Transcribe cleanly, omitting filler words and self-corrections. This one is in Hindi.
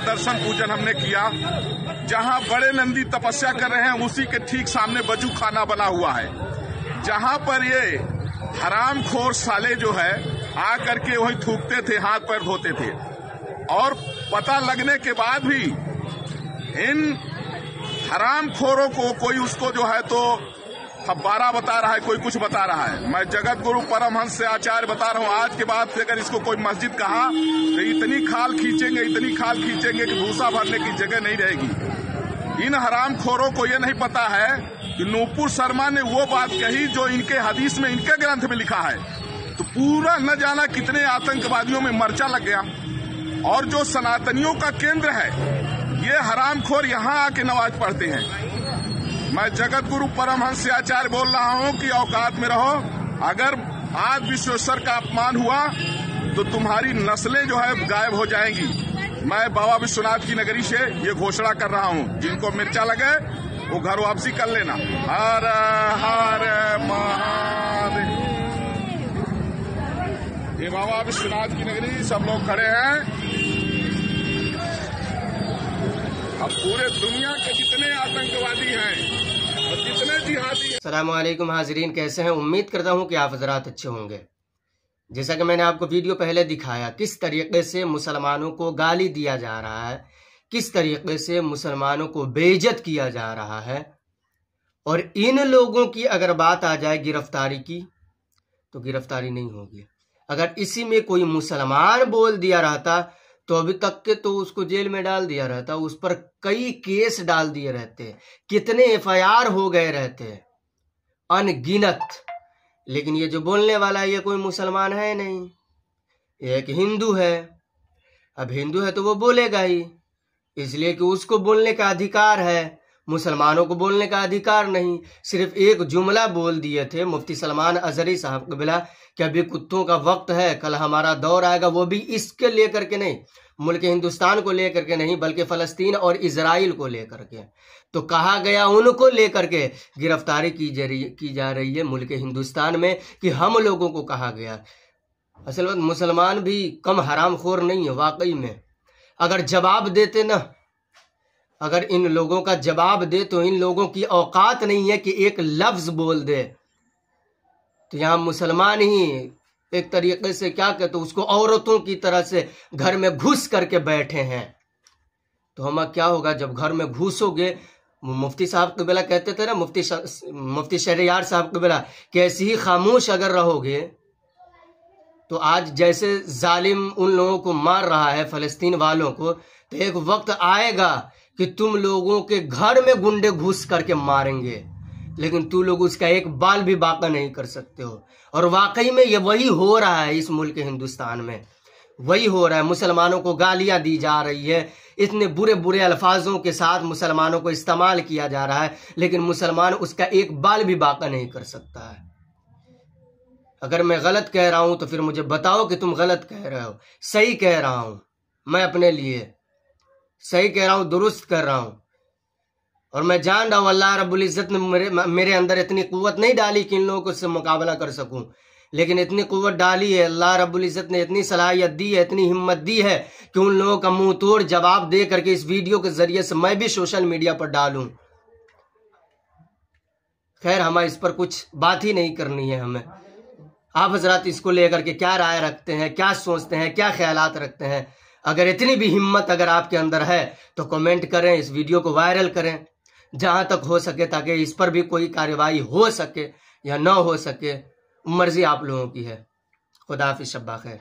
दर्शन पूजन हमने किया। जहां बड़े नंदी तपस्या कर रहे हैं उसी के ठीक सामने बजू खाना बना हुआ है, जहां पर ये हरामखोर साले जो है आ करके वही थूकते थे, हाथ पैर धोते थे। और पता लगने के बाद भी इन हरामखोरों को कोई उसको जो है तो फब्बारा बता रहा है, कोई कुछ बता रहा है। मैं जगत गुरु परमहंस से आचार्य बता रहा हूं, आज के बाद से अगर इसको कोई मस्जिद कहा तो इतनी खाल खींचेंगे कि भूसा भरने की जगह नहीं रहेगी। इन हरामखोरों को यह नहीं पता है कि नूपुर शर्मा ने वो बात कही जो इनके हदीस में, इनके ग्रंथ में लिखा है। तो पूरा न जाना कितने आतंकवादियों में मर्चा लग गया। और जो सनातनियों का केंद्र है, ये हरामखोर यहाँ आके नमाज पढ़ते हैं। मैं जगत गुरु परमहंस से आचार्य बोल रहा हूं कि औकात में रहो। अगर आज विश्वेश्वर का अपमान हुआ तो तुम्हारी नस्लें जो है गायब हो जाएंगी। मैं बाबा विश्वनाथ की नगरी से ये घोषणा कर रहा हूं, जिनको मिर्चा लगे वो घर वापसी कर लेना। हर हर महादेव। ये बाबा विश्वनाथ की नगरी, सब लोग खड़े हैं। अब पूरे दुनिया के जितने आतंकवादी हैं और जितने जिहादी हैं। अस्सलामुअलैकुम हाज़रीन, कैसे हैं? उम्मीद करता हूं कि आप हज़रात अच्छे होंगे। जैसा कि मैंने आपको वीडियो पहले दिखाया, किस तरीके से मुसलमानों को गाली दिया जा रहा है, किस तरीके से मुसलमानों को बेइज्जत किया जा रहा है। और इन लोगों की अगर बात आ जाए गिरफ्तारी की, तो गिरफ्तारी नहीं होगी। अगर इसी में कोई मुसलमान बोल दिया रहता तो अभी तक के तो उसको जेल में डाल दिया रहता, उस पर कई केस डाल दिए रहते, कितने एफआईआर हो गए रहते, अनगिनत। लेकिन ये जो बोलने वाला है, ये कोई मुसलमान है नहीं, ये एक हिंदू है। अब हिंदू है तो वो बोलेगा ही, इसलिए कि उसको बोलने का अधिकार है, मुसलमानों को बोलने का अधिकार नहीं। सिर्फ एक जुमला बोल दिए थे मुफ्ती सलमान अजहरी साहब कबीला कि अभी कुत्तों का वक्त है, कल हमारा दौर आएगा। वो भी इसके लेकर के नहीं, मुल्क हिंदुस्तान को लेकर के नहीं, बल्कि फलस्तीन और इजराइल को लेकर के। तो कहा गया उनको लेकर के गिरफ्तारी की जा रही है मुल्क हिंदुस्तान में, कि हम लोगों को कहा गया। असल में मुसलमान भी कम हरामखोर नहीं है वाकई में। अगर जवाब देते ना, अगर इन लोगों का जवाब दे, तो इन लोगों की औकात नहीं है कि एक लफ्ज बोल दे। तो यहाँ मुसलमान ही एक तरीके से क्या कहते, उसको औरतों की तरह से घर में घुस करके बैठे हैं। तो हम क्या होगा जब घर में घुसोगे? मुफ्ती साहब कबीला कहते थे ना, मुफ्ती शहरियार साहब कबीला, कि ऐसे ही खामोश अगर रहोगे तो आज जैसे जालिम उन लोगों को मार रहा है, फलस्तीन वालों को, तो एक वक्त आएगा कि तुम लोगों के घर में गुंडे घुस करके मारेंगे, लेकिन तू लोग उसका एक बाल भी बाका नहीं कर सकते हो। और वाकई में ये वही हो रहा है इस मुल्क हिंदुस्तान में, वही हो रहा है। मुसलमानों को गालियां दी जा रही है, इतने बुरे बुरे अल्फाजों के साथ मुसलमानों को इस्तेमाल किया जा रहा है, लेकिन मुसलमान उसका एक बाल भी बाका नहीं कर सकता है। अगर मैं गलत कह रहा हूं तो फिर मुझे बताओ कि तुम गलत कह रहे हो। सही कह रहा हूं, मैं अपने लिए सही कह रहा हूं, दुरुस्त कर रहा हूं। और मैं जान रहा हूं अल्लाह रब्बुल इज्जत ने मेरे अंदर इतनी कुव्वत नहीं डाली कि इन लोगों से मुकाबला कर सकूं, लेकिन इतनी कुव्वत डाली है। अल्लाह रब्बुल इज्जत ने इतनी सलाहियत दी है, इतनी हिम्मत दी है कि उन लोगों का मुंह तोड़ जवाब दे करके इस वीडियो के जरिए से मैं भी सोशल मीडिया पर डालूं। खैर, हमें इस पर कुछ बात ही नहीं करनी है। हमें आप हजरात इसको लेकर के क्या राय रखते हैं, क्या सोचते हैं, क्या ख्यालात रखते हैं? अगर इतनी भी हिम्मत अगर आपके अंदर है तो कमेंट करें, इस वीडियो को वायरल करें जहां तक हो सके, ताकि इस पर भी कोई कार्रवाई हो सके या ना हो सके, मर्जी आप लोगों की है। खुदा हाफिज़, शब्बा खैर।